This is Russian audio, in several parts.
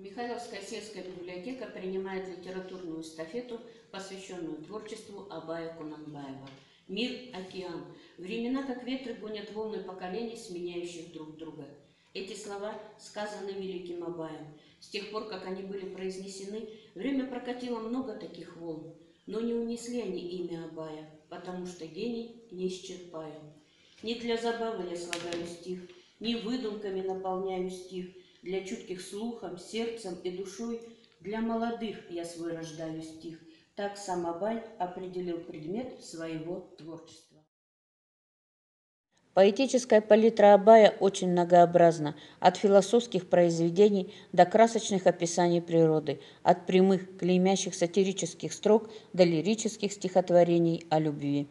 Михайловская сельская библиотека принимает литературную эстафету, посвященную творчеству Абая Кунанбаева. Мир, океан. Времена, как ветры, гонят волны поколений, сменяющих друг друга. Эти слова сказаны великим Абаем. С тех пор, как они были произнесены, время прокатило много таких волн, но не унесли они имя Абая, потому что гений неисчерпаем. Не для забавы я слагаю стих, не выдумками наполняю стих, для чутких слухом, сердцем и душой, для молодых я свой рождаю стих. Так сам Абай определил предмет своего творчества. Поэтическая палитра Абая очень многообразна, от философских произведений до красочных описаний природы, от прямых, клеймящих сатирических строк до лирических стихотворений о любви.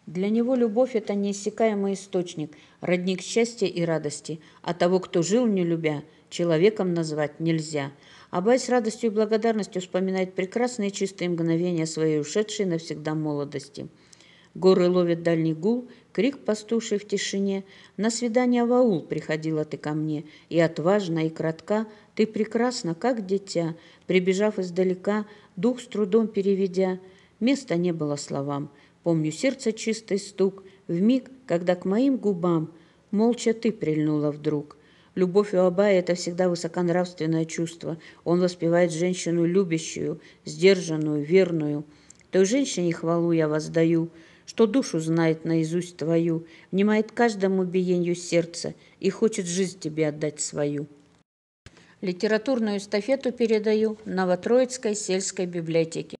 Для него любовь – это неиссякаемый источник, родник счастья и радости, а того, кто жил не любя, человеком назвать нельзя. Абай с радостью и благодарностью вспоминает прекрасные чистые мгновения своей ушедшей навсегда молодости. Горы ловят дальний гул, крик пастуший в тишине. На свидание в аул приходила ты ко мне, и отважна, и кратка, ты прекрасна, как дитя, прибежав издалека, дух с трудом переведя. Места не было словам. Помню сердце чистый стук, вмиг, когда к моим губам молча ты прильнула вдруг. Любовь у Абая – это всегда высоконравственное чувство. Он воспевает женщину любящую, сдержанную, верную. Той женщине хвалу я воздаю, что душу знает наизусть твою, внимает каждому биению сердца и хочет жизнь тебе отдать свою. Литературную эстафету передаю Новотроицкой сельской библиотеке.